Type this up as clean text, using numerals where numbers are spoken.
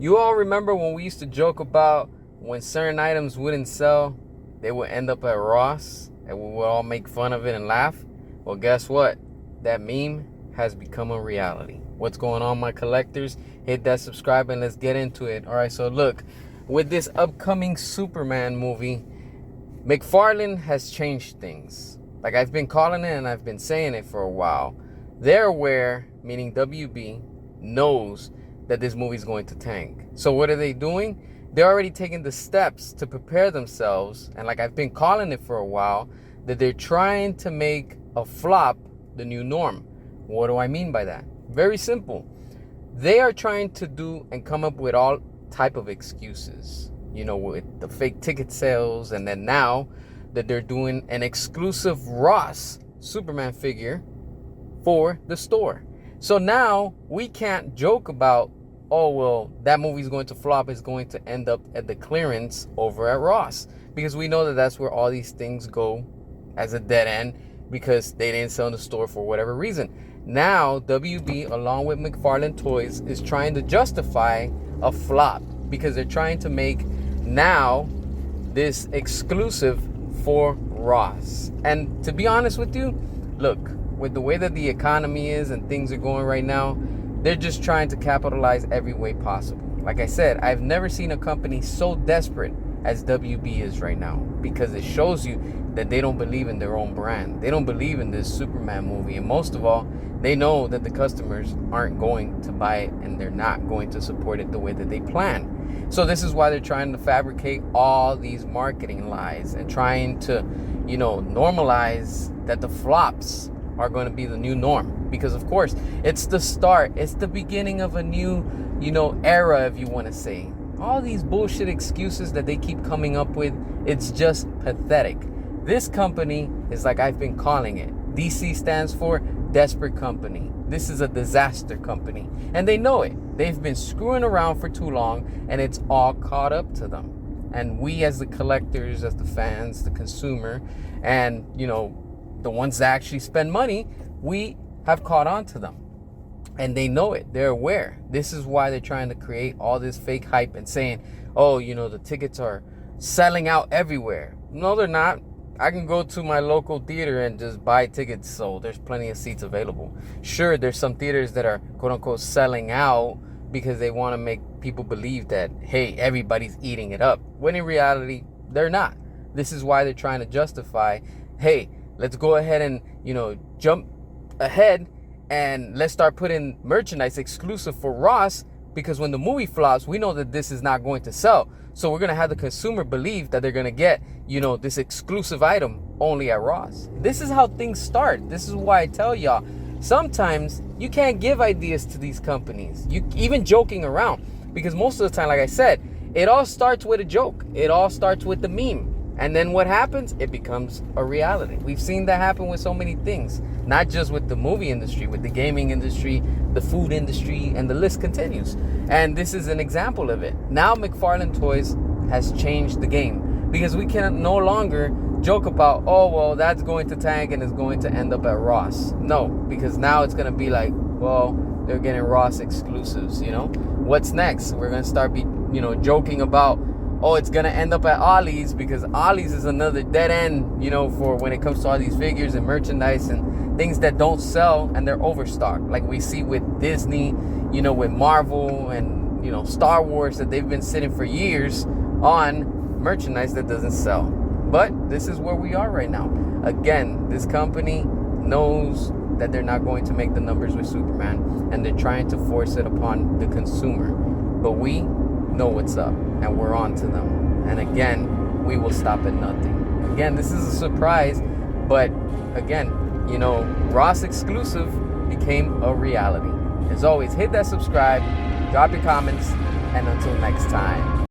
You all remember when we used to joke about when certain items wouldn't sell, they would end up at Ross and we would all make fun of it and laugh? Well, guess what? That meme has become a reality. What's going on, my collectors? Hit that subscribe and let's get into it. All right, so look, with this upcoming Superman movie, McFarlane has changed things. Like I've been calling it and I've been saying it for a while. They're aware, meaning WB, knows that this movie is going to tank. So what are they doing? They're already taking the steps to prepare themselves, and like I've been calling it for a while, that they're trying to make a flop the new norm. What do I mean by that? Very simple. They are trying to do and come up with all type of excuses, you know, with the fake ticket sales, and then now that they're doing an exclusive Ross Superman figure for the store. So now we can't joke about, oh, well, that movie's going to flop, is going to end up at the clearance over at Ross, because we know that that's where all these things go as a dead end because they didn't sell in the store for whatever reason. Now WB, along with McFarlane Toys, is trying to justify a flop because they're trying to make now this exclusive for Ross. And to be honest with you, look, with the way that the economy is and things are going right now, they're just trying to capitalize every way possible. Like I said, I've never seen a company so desperate as WB is right now, because it shows you that they don't believe in their own brand. They don't believe in this Superman movie. And most of all, they know that the customers aren't going to buy it and they're not going to support it the way that they plan. So this is why they're trying to fabricate all these marketing lies and trying to, you know, normalize that the flops are going to be the new norm, because of course it's the start, it's the beginning of a new, you know, era, if you want to say. All these bullshit excuses that they keep coming up with, it's just pathetic. This company is, like I've been calling it, DC stands for Desperate Company. This is a disaster company, and they know it. They've been screwing around for too long, and it's all caught up to them. And we, as the collectors, as the fans, the consumer, and, you know, the ones that actually spend money, we have caught on to them. And they know it. They're aware. This is why they're trying to create all this fake hype and saying, oh, you know, the tickets are selling out everywhere. No, they're not. I can go to my local theater and just buy tickets, so there's plenty of seats available. Sure, there's some theaters that are quote-unquote selling out because they want to make people believe that, hey, everybody's eating it up, when in reality, they're not. This is why they're trying to justify, hey, let's go ahead and, you know, jump ahead and let's start putting merchandise exclusive for Ross, because when the movie flops, we know that this is not going to sell. So we're going to have the consumer believe that they're going to get, you know, this exclusive item only at Ross. This is how things start. This is why I tell y'all, sometimes you can't give ideas to these companies, you even joking around, because most of the time, like I said, it all starts with a joke. It all starts with the meme. And then what happens? It becomes a reality. We've seen that happen with so many things, not just with the movie industry, with the gaming industry, the food industry, and the list continues. And this is an example of it. Now McFarlane Toys has changed the game, because we can no longer joke about, oh, well, that's going to tank and it's going to end up at Ross. No, because now it's going to be like, well, they're getting Ross exclusives, you know? What's next? We're going to start joking about, oh, it's going to end up at Ollie's, because Ollie's is another dead end, you know, for when it comes to all these figures and merchandise and things that don't sell and they're overstocked. Like we see with Disney, you know, with Marvel and, you know, Star Wars, that they've been sitting for years on merchandise that doesn't sell. But this is where we are right now. Again, this company knows that they're not going to make the numbers with Superman, and they're trying to force it upon the consumer. But we know what's up, and we're on to them. And again, we will stop at nothing. Again, this is a surprise, but again, you know, Ross exclusive became a reality. As always, hit that subscribe, drop your comments, and until next time.